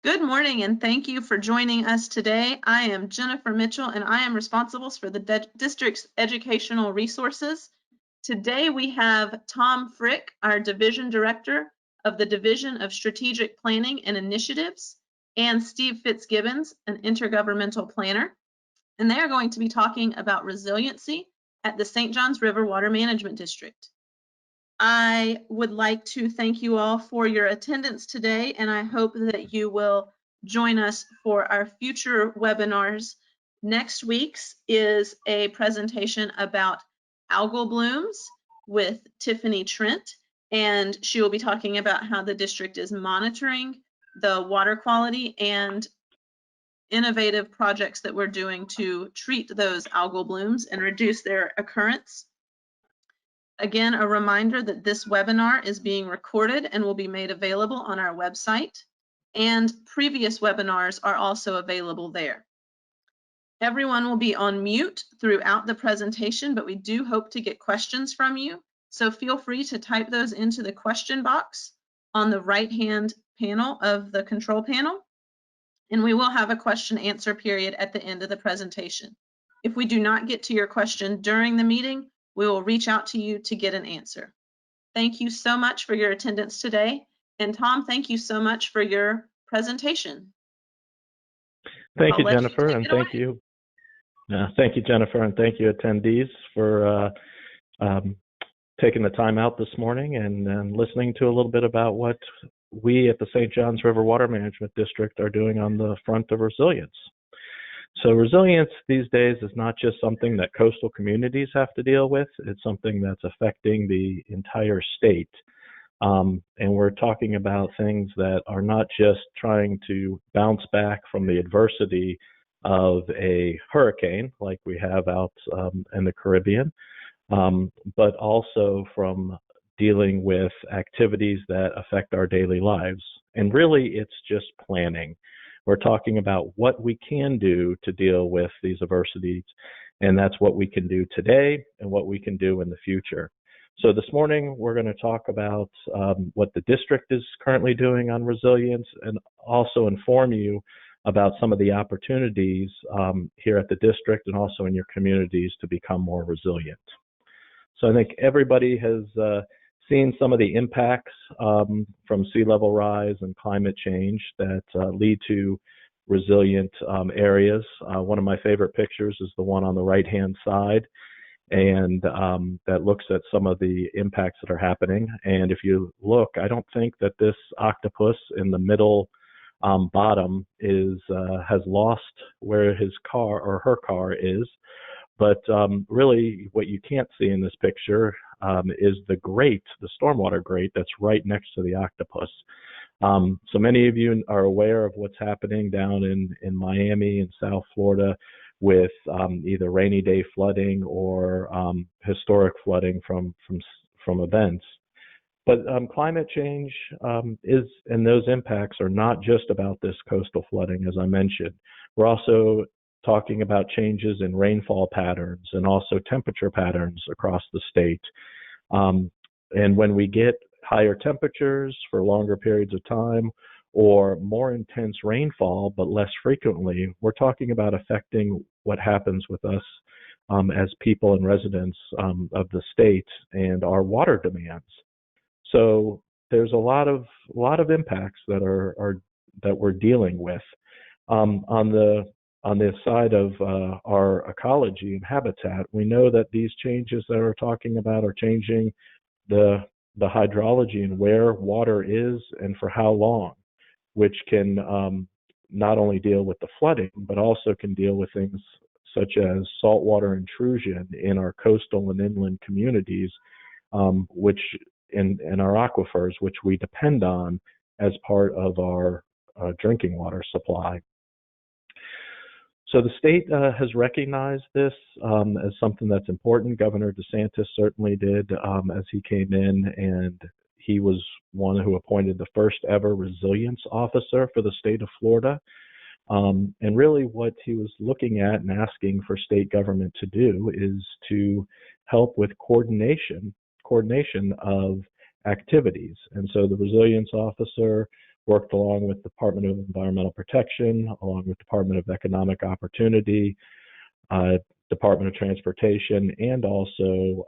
Good morning, and thank you for joining us today. I am Jennifer Mitchell, and I am responsible for the district's educational resources. Today, we have Tom Frick, our Division Director of the Division of Strategic Planning and Initiatives, and Steve Fitzgibbons, an Intergovernmental Planner, and they are going to be talking about resiliency at the St. Johns River Water Management District. I would like to thank you all for your attendance today, and I hope that you will join us for our future webinars. Next week's is a presentation about algal blooms with Tiffany Trent, and she will be talking about how the district is monitoring the water quality and innovative projects that we're doing to treat those algal blooms and reduce their occurrence. Again, a reminder that this webinar is being recorded and will be made available on our website, and previous webinars are also available there. Everyone will be on mute throughout the presentation, but we do hope to get questions from you. So feel free to type those into the question box on the right-hand panel of the control panel, and we will have a question answer period at the end of the presentation. If we do not get to your question during the meeting, we will reach out to you to get an answer. Thank you so much for your attendance today. And Tom, thank you so much for your presentation. Thank you, Jennifer, and thank you. Thank you, Jennifer, and thank you, attendees, for taking the time out this morning and listening to a little bit about what we at the St. Johns River Water Management District are doing on the front of resilience. So resilience these days is not just something that coastal communities have to deal with, it's something that's affecting the entire state. And we're talking about things that are not just trying to bounce back from the adversity of a hurricane like we have out in the Caribbean, but also from dealing with activities that affect our daily lives. And really, it's just planning. We're talking about what we can do to deal with these adversities, and that's what we can do today and what we can do in the future. So this morning, we're going to talk about what the district is currently doing on resilience and also inform you about some of the opportunities here at the district and also in your communities to become more resilient. So I think everybody has seen some of the impacts from sea level rise and climate change that lead to resilient areas. One of my favorite pictures is the one on the right-hand side, and that looks at some of the impacts that are happening. And if you look, I don't think that this octopus in the middle bottom has lost where his car or her car is. But really, what you can't see in this picture is the grate, the stormwater grate that's right next to the octopus. So many of you are aware of what's happening down in Miami and South Florida with either rainy day flooding or historic flooding from events. But climate change and those impacts are not just about this coastal flooding, as I mentioned. We're also talking about changes in rainfall patterns and also temperature patterns across the state. And when we get higher temperatures for longer periods of time or more intense rainfall but less frequently, we're talking about affecting what happens with us as people and residents of the state and our water demands. So there's a lot of impacts that we're dealing with. On the side of our ecology and habitat, we know that these changes that we're talking about are changing the hydrology and where water is and for how long, which can not only deal with the flooding, but also can deal with things such as saltwater intrusion in our coastal and inland communities, which in our aquifers, which we depend on as part of our drinking water supply. So the state has recognized this as something that's important. Governor DeSantis certainly did as he came in, and he was one who appointed the first ever resilience officer for the state of Florida. And really what he was looking at and asking for state government to do is to help with coordination of activities. And so the resilience officer worked along with the Department of Environmental Protection, along with Department of Economic Opportunity, Department of Transportation, and also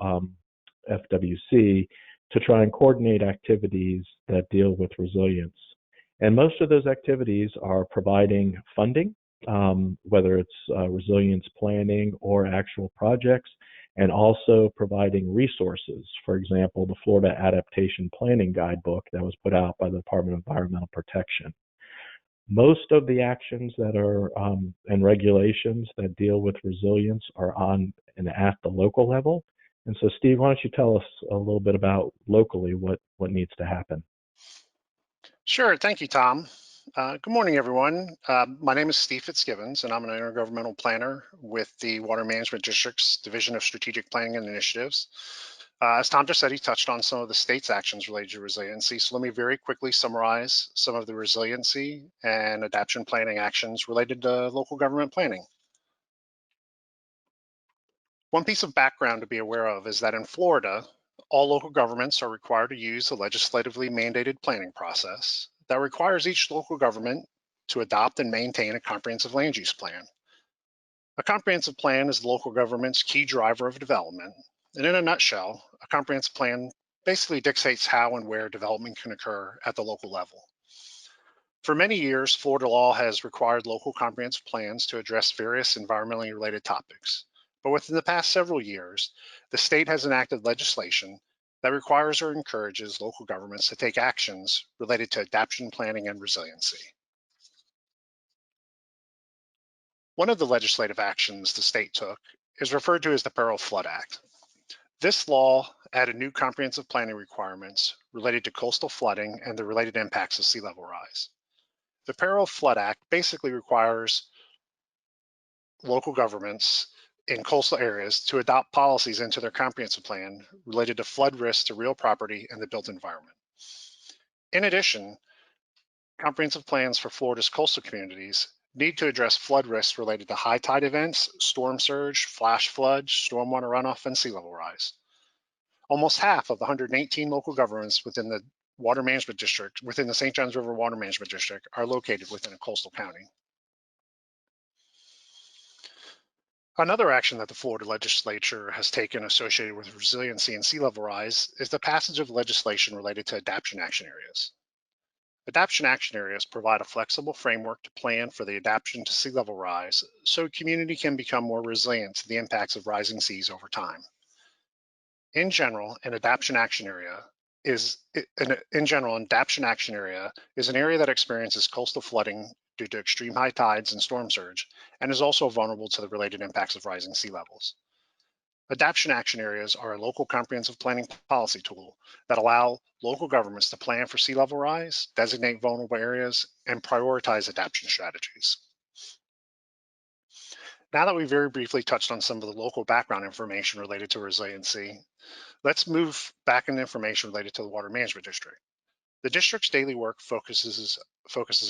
FWC to try and coordinate activities that deal with resilience. And most of those activities are providing funding, whether it's resilience planning or actual projects, and also providing resources. For example, the Florida Adaptation Planning Guidebook that was put out by the Department of Environmental Protection. Most of the actions that are and regulations that deal with resilience are on and at the local level. And so, Steve, why don't you tell us a little bit about locally what needs to happen? Sure. Thank you, Tom. Good morning, everyone. My name is Steve Fitzgibbons, and I'm an intergovernmental planner with the Water Management District's Division of Strategic Planning and Initiatives. As Tom just said, he touched on some of the state's actions related to resiliency. So let me very quickly summarize some of the resiliency and adaptation planning actions related to local government planning. One piece of background to be aware of is that in Florida, all local governments are required to use a legislatively mandated planning process that requires each local government to adopt and maintain a comprehensive land use plan. A comprehensive plan is the local government's key driver of development. And in a nutshell, a comprehensive plan basically dictates how and where development can occur at the local level. For many years, Florida law has required local comprehensive plans to address various environmentally related topics. But within the past several years, the state has enacted legislation that requires or encourages local governments to take actions related to adaptation planning and resiliency. One of the legislative actions the state took is referred to as the Peril Flood Act. This law added new comprehensive planning requirements related to coastal flooding and the related impacts of sea level rise. The Peril Flood Act basically requires local governments in coastal areas to adopt policies into their comprehensive plan related to flood risks to real property and the built environment. In addition, comprehensive plans for Florida's coastal communities need to address flood risks related to high tide events, storm surge, flash floods, stormwater runoff, and sea level rise. Almost half of the 118 local governments within the Water Management District, within the St. Johns River Water Management District, are located within a coastal county. Another action that the Florida legislature has taken associated with resiliency and sea level rise is the passage of legislation related to adaptation action areas. Adaptation action areas provide a flexible framework to plan for the adaptation to sea level rise so a community can become more resilient to the impacts of rising seas over time. In general, an adaptation action area is an area that experiences coastal flooding due to extreme high tides and storm surge, and is also vulnerable to the related impacts of rising sea levels. Adaptation action areas are a local comprehensive planning policy tool that allow local governments to plan for sea level rise, designate vulnerable areas, and prioritize adaptation strategies. Now that we very briefly touched on some of the local background information related to resiliency, let's move back into information related to the Water Management District. The district's daily work focuses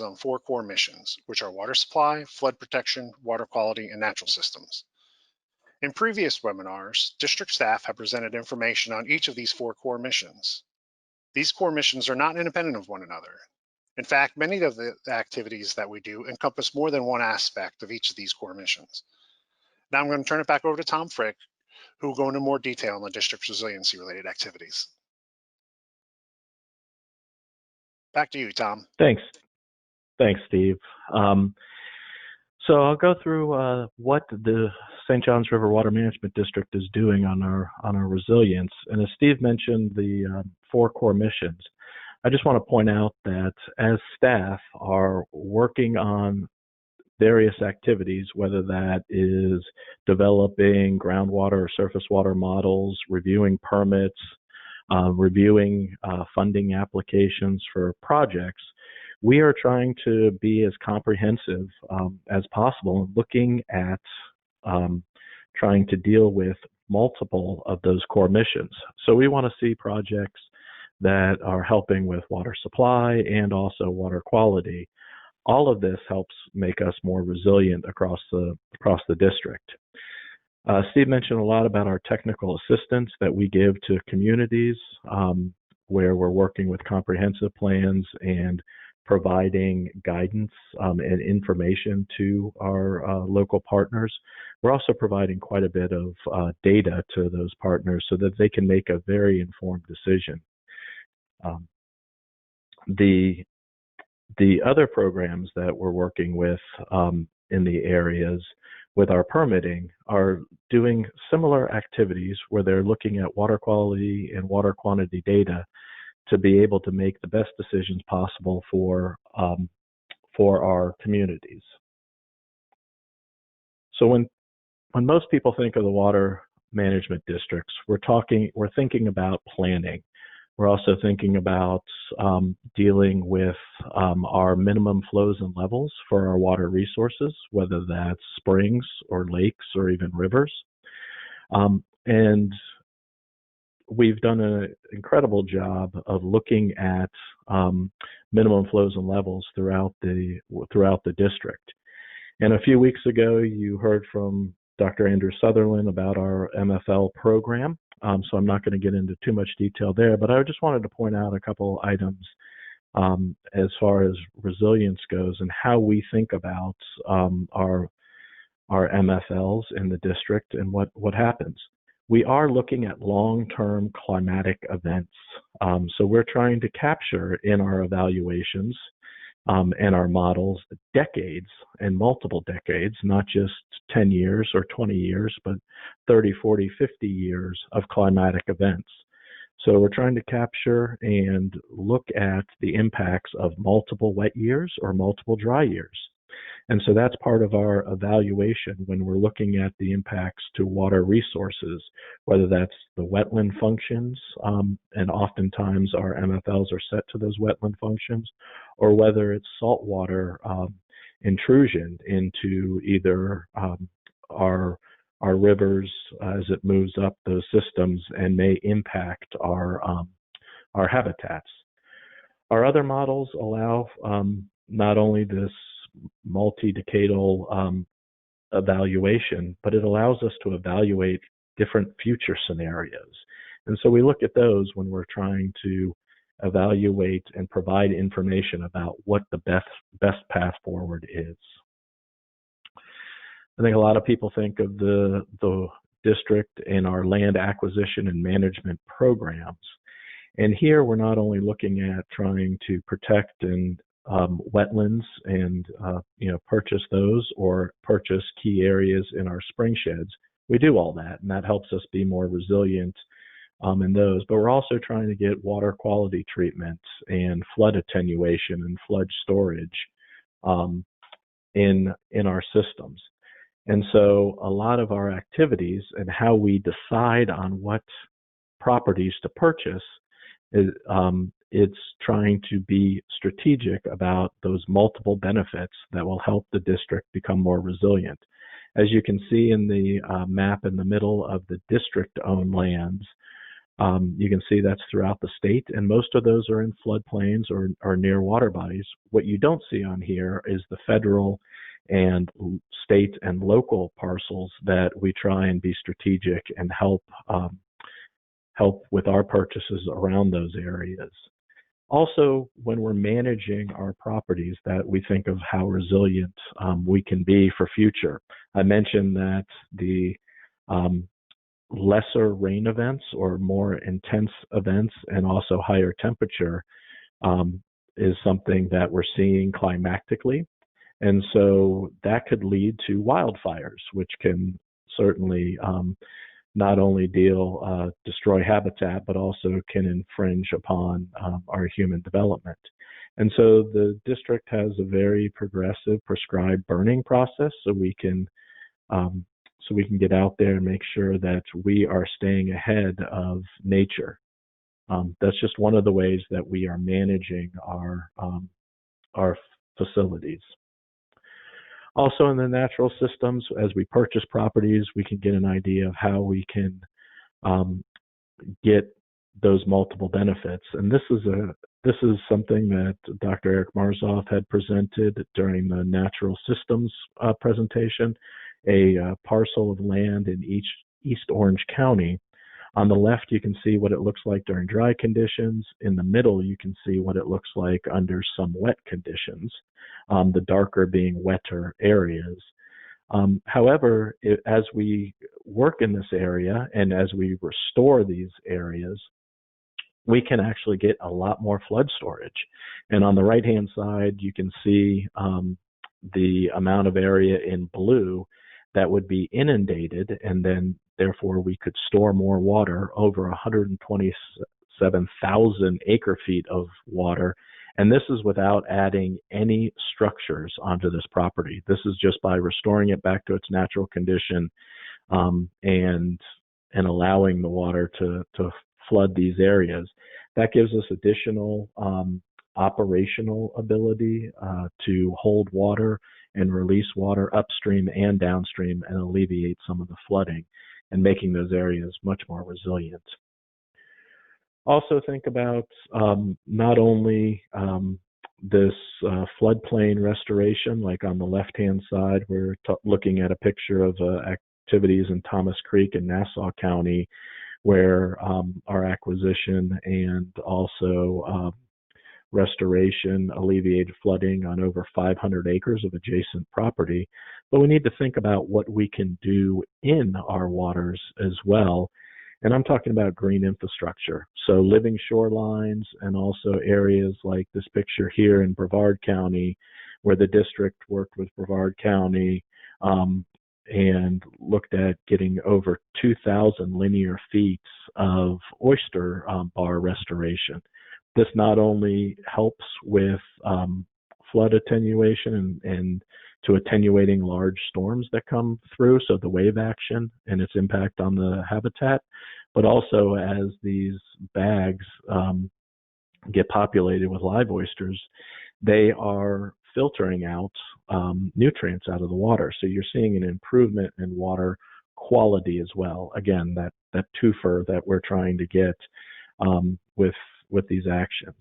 on 4 core missions, which are water supply, flood protection, water quality, and natural systems. In previous webinars, district staff have presented information on each of these 4 core missions. These core missions are not independent of one another. In fact, many of the activities that we do encompass more than one aspect of each of these core missions. Now I'm going to turn it back over to Tom Frick, who will go into more detail on the district's resiliency-related activities. Back to you, Tom. Thanks, Steve. So I'll go through what the St. Johns River Water Management District is doing on our resilience. And as Steve mentioned, the 4 core missions. I just want to point out that as staff are working on various activities, whether that is developing groundwater or surface water models, reviewing permits, reviewing funding applications for projects, we are trying to be as comprehensive as possible, looking at trying to deal with multiple of those core missions. So we want to see projects that are helping with water supply and also water quality. All of this helps make us more resilient across the district. Steve mentioned a lot about our technical assistance that we give to communities where we're working with comprehensive plans and providing guidance and information to our local partners. We're also providing quite a bit of data to those partners so that they can make a very informed decision. The other programs that we're working with in the areas with our permitting are doing similar activities where they're looking at water quality and water quantity data to be able to make the best decisions possible for our communities. So when most people think of the water management districts, we're thinking about planning. We're also thinking about dealing with our minimum flows and levels for our water resources, whether that's springs or lakes or even rivers. And we've done an incredible job of looking at minimum flows and levels throughout the district. And a few weeks ago, you heard from Dr. Andrew Sutherland about our MFL program. So I'm not going to get into too much detail there, but I just wanted to point out a couple items as far as resilience goes and how we think about our MFLs in the district and what happens. We are looking at long-term climatic events. So we're trying to capture in our evaluations and our models decades and multiple decades, not just 10 years or 20 years, but 30, 40, 50 years of climatic events. So we're trying to capture and look at the impacts of multiple wet years or multiple dry years. And so that's part of our evaluation when we're looking at the impacts to water resources, whether that's the wetland functions, and oftentimes our MFLs are set to those wetland functions, or whether it's saltwater intrusion into either our rivers as it moves up those systems and may impact our habitats. Our other models allow not only this multi-decadal evaluation, but it allows us to evaluate different future scenarios. And so we look at those when we're trying to evaluate and provide information about what the best path forward is. I think a lot of people think of the district in our land acquisition and management programs. And here we're not only looking at trying to protect and wetlands and purchase those or purchase key areas in our spring sheds. We do all that, and that helps us be more resilient in those. But we're also trying to get water quality treatment and flood attenuation and flood storage in our systems. And so a lot of our activities and how we decide on what properties to purchase is it's trying to be strategic about those multiple benefits that will help the district become more resilient. As you can see in the map in the middle of the district-owned lands, you can see that's throughout the state, and most of those are in floodplains or near water bodies. What you don't see on here is the federal and state and local parcels that we try and be strategic and help with our purchases around those areas. Also, when we're managing our properties, that we think of how resilient we can be for future. I mentioned that the lesser rain events or more intense events and also higher temperature is something that we're seeing climatically. And so that could lead to wildfires, which can certainly not only destroy habitat, but also can infringe upon our human development. And so the district has a very progressive prescribed burning process, so we can get out there and make sure that we are staying ahead of nature. That's just one of the ways that we are managing our facilities. Also in the natural systems, as we purchase properties, we can get an idea of how we can get those multiple benefits. And this is something that Dr. Eric Marzoff had presented during the natural systems presentation, a parcel of land in East Orange County On the left, you can see what it looks like during dry conditions. In the middle, you can see what it looks like under some wet conditions, the darker being wetter areas. However, as we work in this area and as we restore these areas, we can actually get a lot more flood storage. And on the right-hand side, you can see the amount of area in blue that would be inundated, and then therefore we could store more water, over 127,000 acre feet of water. And this is without adding any structures onto this property. This is just by restoring it back to its natural condition and allowing the water to flood these areas. That gives us additional operational ability to hold water and release water upstream and downstream and alleviate some of the flooding and making those areas much more resilient. Also think about not only this floodplain restoration, like on the left-hand side, we're looking at a picture of activities in Thomas Creek in Nassau County, where our acquisition and also restoration alleviated flooding on over 500 acres of adjacent property. But we need to think about what we can do in our waters as well. And I'm talking about green infrastructure. So living shorelines and also areas like this picture here in Brevard County, where the district worked with Brevard County and looked at getting over 2,000 linear feet of oyster bar restoration. This not only helps with flood attenuation and to attenuating large storms that come through, so the wave action and its impact on the habitat, but also as these bags get populated with live oysters, they are filtering out nutrients out of the water. So you're seeing an improvement in water quality as well. Again, that twofer that we're trying to get with these actions.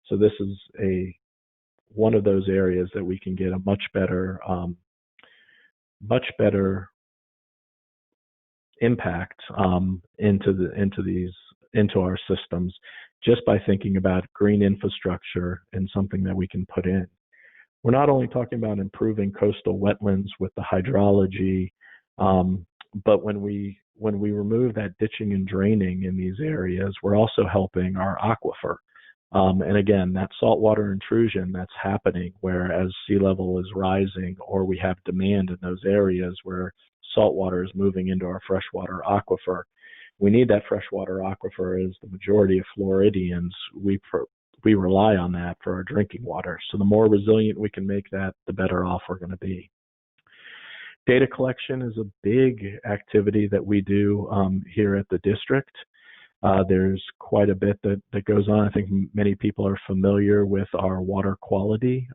So this is one of those areas that we can get a much better impact into our systems just by thinking about green infrastructure and something that we can put in. We're not only talking about improving coastal wetlands with the hydrology, but when we remove that ditching and draining in these areas, we're also helping our aquifer. And again, that saltwater intrusion that's happening where as sea level is rising or we have demand in those areas where saltwater is moving into our freshwater aquifer. We need that freshwater aquifer as the majority of Floridians, we rely on that for our drinking water. So the more resilient we can make that, the better off we're going to be. Data collection is a big activity that we do here at the district. There's quite a bit that goes on. I think many people are familiar with our water quality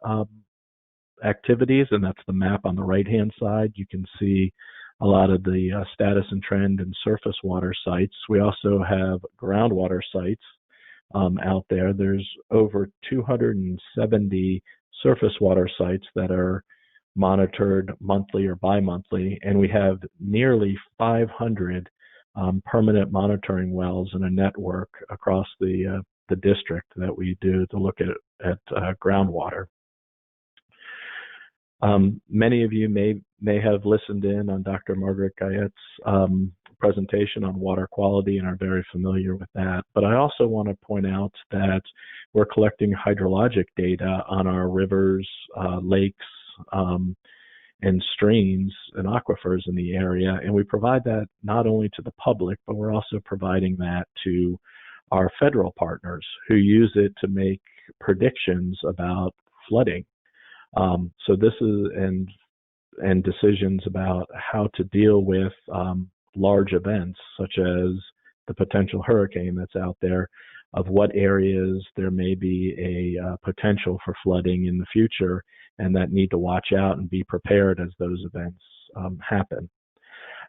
activities, and that's the map on the right-hand side. You can see a lot of the status and trend and surface water sites. We also have groundwater sites out there. There's over 270 surface water sites that are monitored monthly or bi-monthly, and we have nearly 500 permanent monitoring wells in a network across the district that we do to look at groundwater. Many of you may have listened in on Dr. Margaret Guyet's presentation on water quality and are very familiar with that. But I also want to point out that we're collecting hydrologic data on our rivers, lakes, and streams and aquifers in the area, and we provide that not only to the public, but we're also providing that to our federal partners who use it to make predictions about flooding. So this is and decisions about how to deal with large events such as the potential hurricane that's out there, of what areas there may be a potential for flooding in the future and that need to watch out and be prepared as those events happen.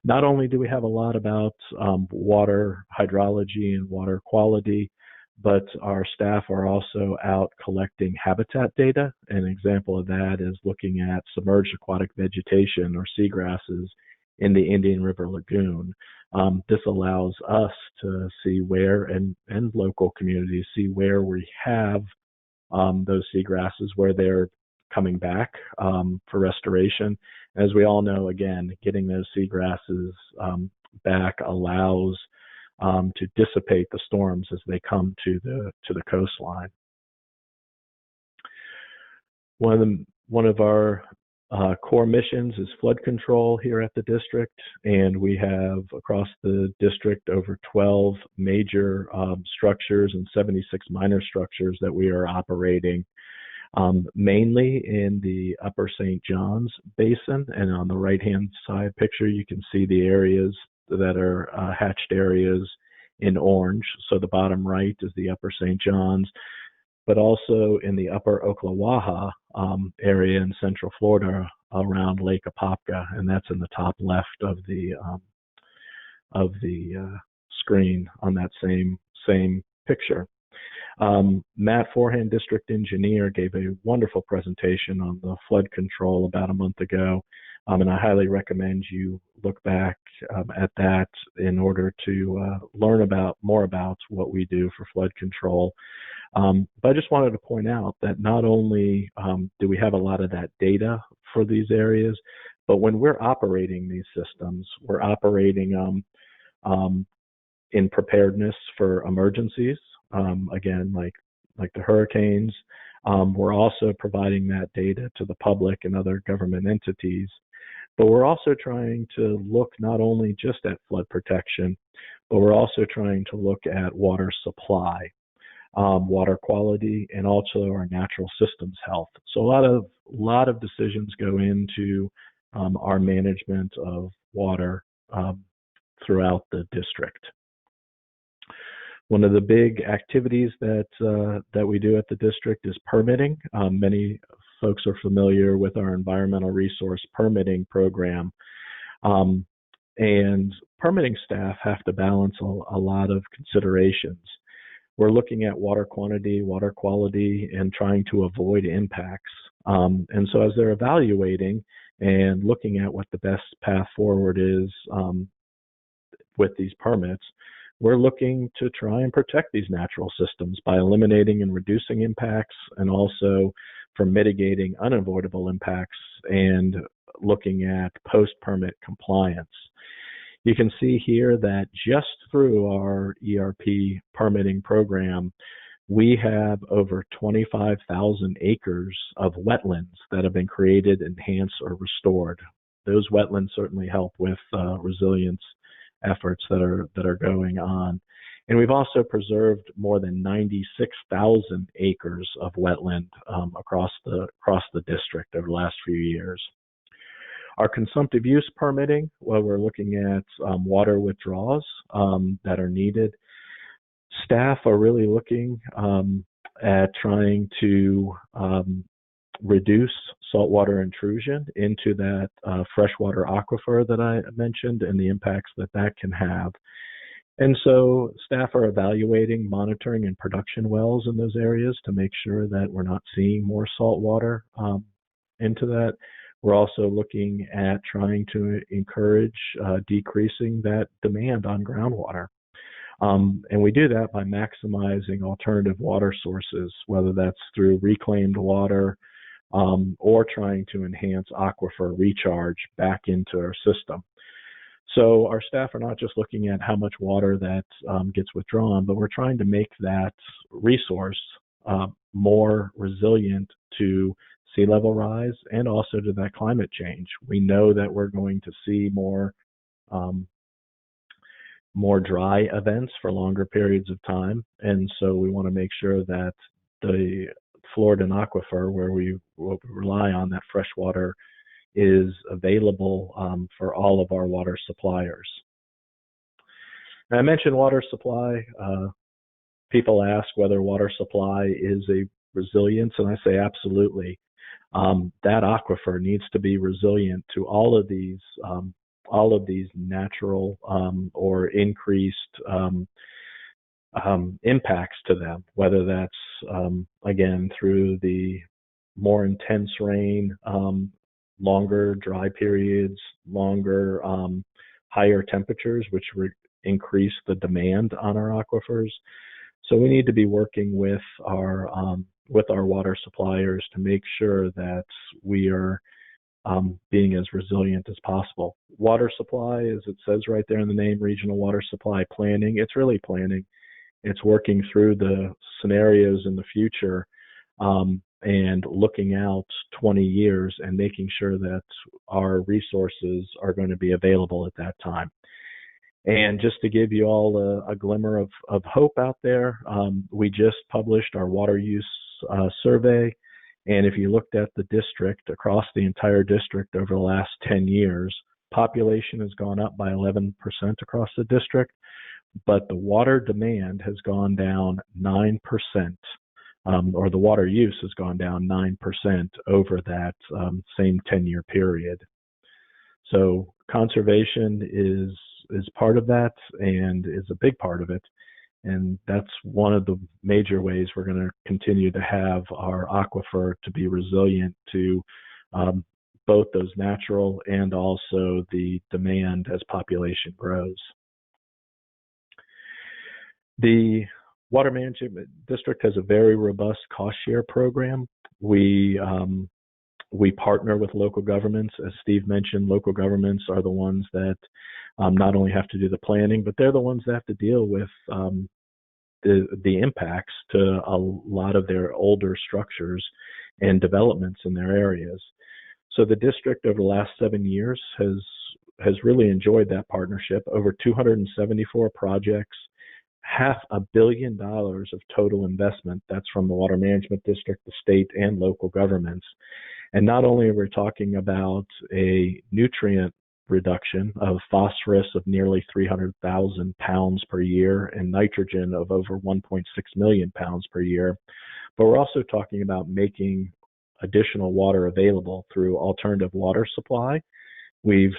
Not only do we have a lot about water hydrology and water quality, but our staff are also out collecting habitat data. An example of that is looking at submerged aquatic vegetation or seagrasses in the Indian River Lagoon. This allows us to see where, and local communities see where we have those seagrasses, where they're coming back for restoration. As we all know, again, getting those seagrasses back allows to dissipate the storms as they come to the coastline. One of our core missions is flood control here at the district, and we have across the district over 12 major structures and 76 minor structures that we are operating, mainly in the Upper St. Johns Basin. And on the right-hand side picture, you can see the areas that are hatched areas in orange. So the bottom right is the Upper St. Johns, but also in the Upper Ocklawaha area in Central Florida around Lake Apopka, and that's in the top left of the screen on that same picture. Matt Forehand, District Engineer, gave a wonderful presentation on the flood control about a month ago, and I highly recommend you look back at that in order to learn more about what we do for flood control. But I just wanted to point out that not only do we have a lot of that data for these areas, but when we're operating these systems, we're operating in preparedness for emergencies, again, like the hurricanes. We're also providing that data to the public and other government entities, but we're also trying to look not only just at flood protection, but we're also trying to look at water supply, water quality, and also our natural systems health. So a lot of decisions go into our management of water throughout the district. One of the big activities that we do at the district is permitting. Many folks are familiar with our environmental resource permitting program. And permitting staff have to balance a lot of considerations. We're looking at water quantity, water quality, and trying to avoid impacts. And so as they're evaluating and looking at what the best path forward is with these permits, we're looking to try and protect these natural systems by eliminating and reducing impacts, and also for mitigating unavoidable impacts and looking at post-permit compliance. You can see here that just through our ERP permitting program, we have over 25,000 acres of wetlands that have been created, enhanced, or restored. Those wetlands certainly help with resilience efforts that are going on. And we've also preserved more than 96,000 acres of wetland across the district over the last few years. Our consumptive use permitting, well, we're looking at water withdrawals that are needed. Staff are really looking at trying to reduce saltwater intrusion into that freshwater aquifer that I mentioned, and the impacts that can have. And so staff are evaluating, monitoring, and production wells in those areas to make sure that we're not seeing more saltwater into that. We're also looking at trying to encourage decreasing that demand on groundwater. And we do that by maximizing alternative water sources, whether that's through reclaimed water or trying to enhance aquifer recharge back into our system. So our staff are not just looking at how much water that gets withdrawn, but we're trying to make that resource more resilient to sea level rise and also to that climate change. We know that we're going to see more dry events for longer periods of time, and so we want to make sure that the Floridan aquifer, where we will rely on that fresh water, is available for all of our water suppliers. Now, I mentioned water supply. People ask whether water supply is a resilience, and I say absolutely. That aquifer needs to be resilient to all of these natural or increased impacts to them, whether that's again through the more intense rain, longer dry periods, longer higher temperatures, which increase the demand on our aquifers. So we need to be working with our water suppliers to make sure that we are being as resilient as possible. Water supply, as it says right there in the name, regional water supply planning, it's really planning. It's working through the scenarios in the future and looking out 20 years and making sure that our resources are going to be available at that time. And just to give you all a glimmer of hope out there, we just published our water use survey. And if you looked at the district, across the entire district over the last 10 years, population has gone up by 11% across the district, but the water demand has gone down 9%, or the water use has gone down 9% over that same 10-year period. So conservation is part of that and is a big part of it. And that's one of the major ways we're going to continue to have our aquifer to be resilient to both those natural and also the demand as population grows. The Water Management District has a very robust cost-share program. We partner with local governments. As Steve mentioned, local governments are the ones that not only have to do the planning, but they're the ones that have to deal with the impacts to a lot of their older structures and developments in their areas. So the district over the last 7 years has really enjoyed that partnership. Over 274 projects, $500 million of total investment. That's from the Water Management District, the state, and local governments. And not only are we talking about a nutrient reduction of phosphorus of nearly 300,000 pounds per year and nitrogen of over 1.6 million pounds per year, but we're also talking about making additional water available through alternative water supply. We've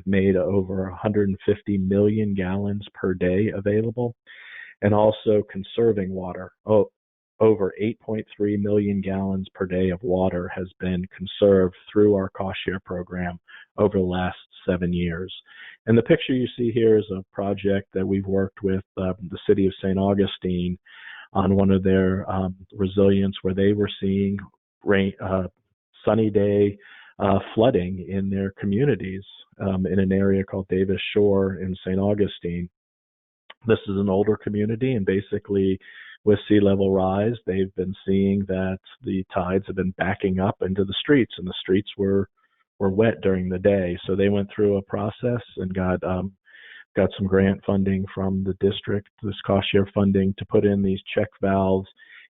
made over 150 million gallons per day available, and also conserving water. Over 8.3 million gallons per day of water has been conserved through our cost-share program over the last 7 years. And the picture you see here is a project that we've worked with the city of St. Augustine on one of their resilience, where they were seeing sunny day flooding in their communities in an area called Davis Shore in St. Augustine. This is an older community, and basically with sea level rise, they've been seeing that the tides have been backing up into the streets, and the streets were wet during the day. So they went through a process and got some grant funding from the district, this cost share funding, to put in these check valves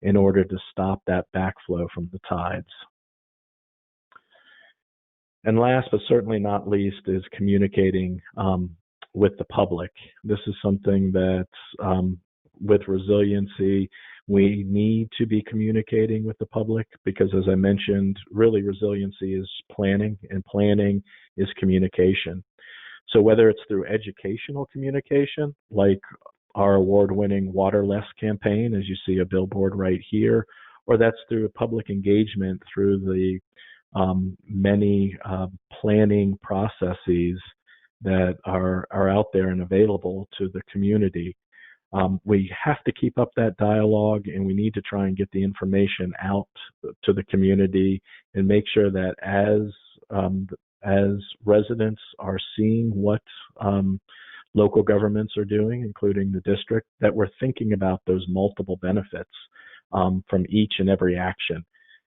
in order to stop that backflow from the tides. And last but certainly not least is communicating with the public. This is something that with resiliency, we need to be communicating with the public, because as I mentioned, really resiliency is planning, and planning is communication. So whether it's through educational communication, like our award-winning Water Less campaign, as you see a billboard right here, or that's through public engagement through the many planning processes that are out there and available to the community. We have to keep up that dialogue, and we need to try and get the information out to the community and make sure that as residents are seeing what local governments are doing, including the district, that we're thinking about those multiple benefits from each and every action.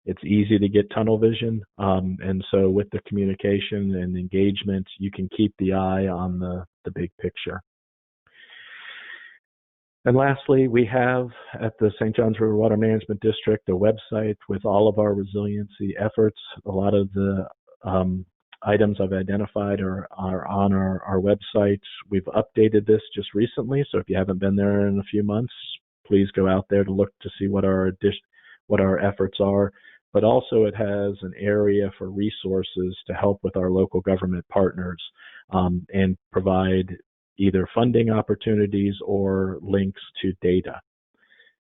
It's easy to get tunnel vision, and so with the communication and engagement, you can keep the eye on the big picture. And lastly, we have at the St. Johns River Water Management District a website with all of our resiliency efforts. A lot of the items I've identified are on our website. We've updated this just recently, so if you haven't been there in a few months, please go out there to look to see what our efforts are. But also it has an area for resources to help with our local government partners and provide either funding opportunities or links to data.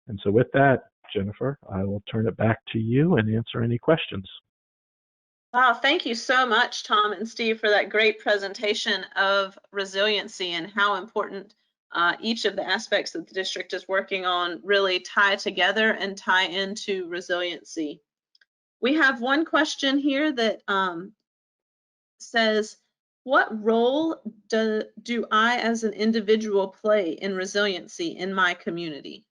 And so with that, Jennifer, I will turn it back to you and answer any questions. Wow, thank you so much, Tom and Steve, for that great presentation of resiliency and how important each of the aspects that the district is working on really tie together and tie into resiliency. We have one question here that says, what role do I as an individual play in resiliency in my community?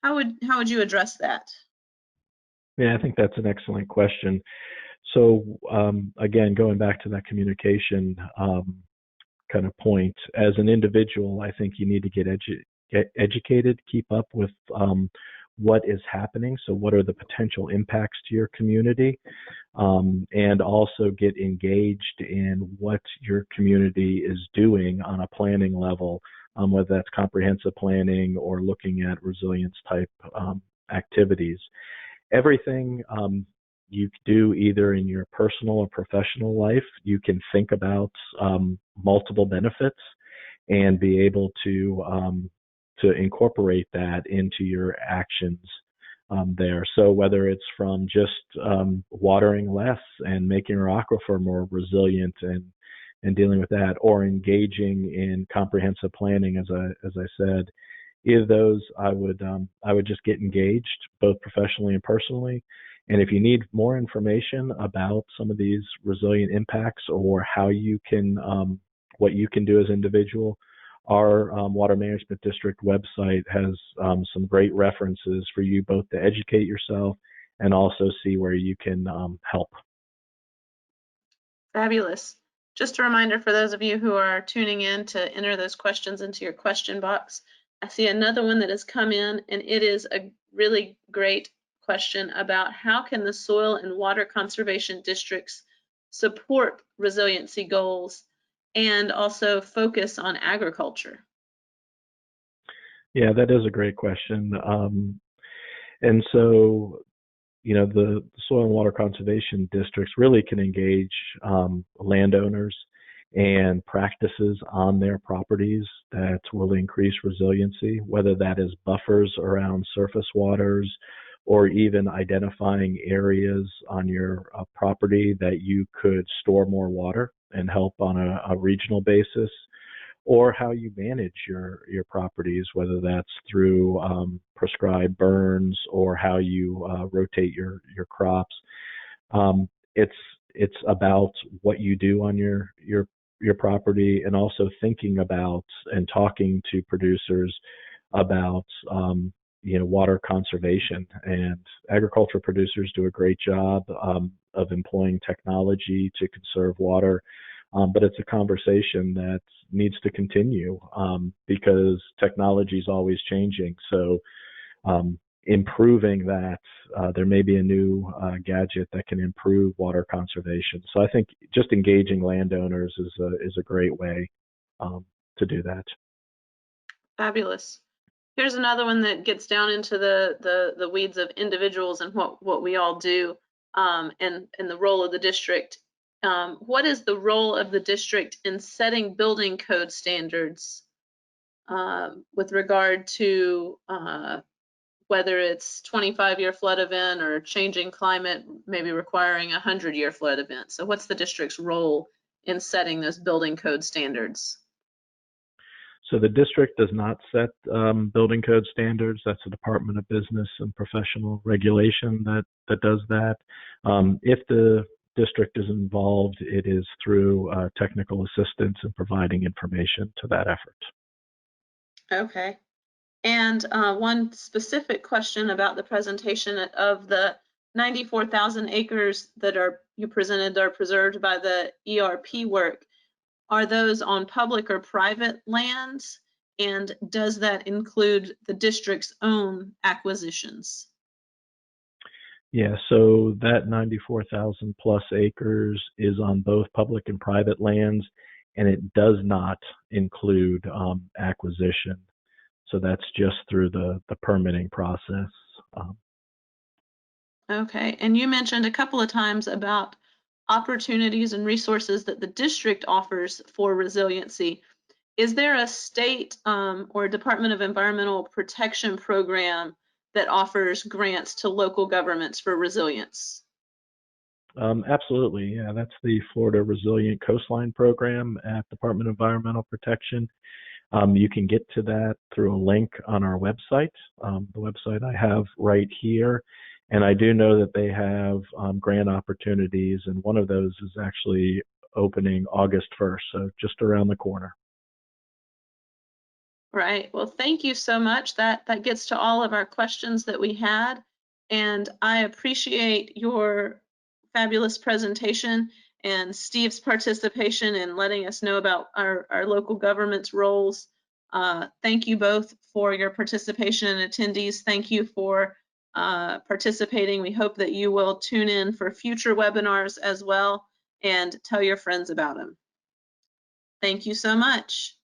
How would you address that? Yeah, I think that's an excellent question. So again, going back to that communication kind of point, as an individual, I think you need to get educated, keep up with what is happening. So what are the potential impacts to your community? And also get engaged in what your community is doing on a planning level, whether that's comprehensive planning or looking at resilience type activities. Everything you do either in your personal or professional life, you can think about multiple benefits and be able to incorporate that into your actions there. So whether it's from just watering less and making our aquifer more resilient and dealing with that, or engaging in comprehensive planning, as I said, either of those, I would just get engaged both professionally and personally. And if you need more information about some of these resilient impacts or how you can, what you can do as an individual, our Water Management District website has some great references for you both to educate yourself and also see where you can help. Fabulous. Just a reminder for those of you who are tuning in to enter those questions into your question box. I see another one that has come in, and it is a really great question about how can the soil and water conservation districts support resiliency goals and also focus on agriculture? Yeah, that is a great question. And so, you know, the soil and water conservation districts really can engage landowners and practices on their properties that will increase resiliency, whether that is buffers around surface waters or even identifying areas on your property that you could store more water and help on a regional basis, or how you manage your properties, whether that's through prescribed burns or how you rotate your crops. It's about what you do on your property, and also thinking about and talking to producers about water conservation. And agriculture producers do a great job of employing technology to conserve water. But it's a conversation that needs to continue because technology is always changing. So improving that, there may be a new gadget that can improve water conservation. So I think just engaging landowners is a great way to do that. Fabulous. Here's another one that gets down into the weeds of individuals and what we all do and the role of the district. What is the role of the district in setting building code standards with regard to whether it's 25-year flood event or changing climate, maybe requiring a 100-year flood event? So what's the district's role in setting those building code standards? So the district does not set building code standards. That's the Department of Business and Professional Regulation that does that. If the district is involved, it is through technical assistance and providing information to that effort. Okay. And one specific question about the presentation of the 94,000 acres that you presented are preserved by the ERP work. Are those on public or private lands? And does that include the district's own acquisitions? Yeah, so that 94,000 plus acres is on both public and private lands, and it does not include acquisition. So that's just through the permitting process. Okay, and you mentioned a couple of times about opportunities and resources that the district offers for resiliency. Is there a state or Department of Environmental Protection program that offers grants to local governments for resilience? Absolutely, yeah, that's the Florida Resilient Coastline Program at Department of Environmental Protection. You can get to that through a link on our website. The website I have right here, and I do know that they have grant opportunities, and one of those is actually opening August 1st, so just around the corner. Right. Well, thank you so much. That gets to all of our questions that we had, and I appreciate your fabulous presentation and Steve's participation in letting us know about our local government's roles. Thank you both for your participation, and attendees, thank you for participating. We hope that you will tune in for future webinars as well and tell your friends about them. Thank you so much.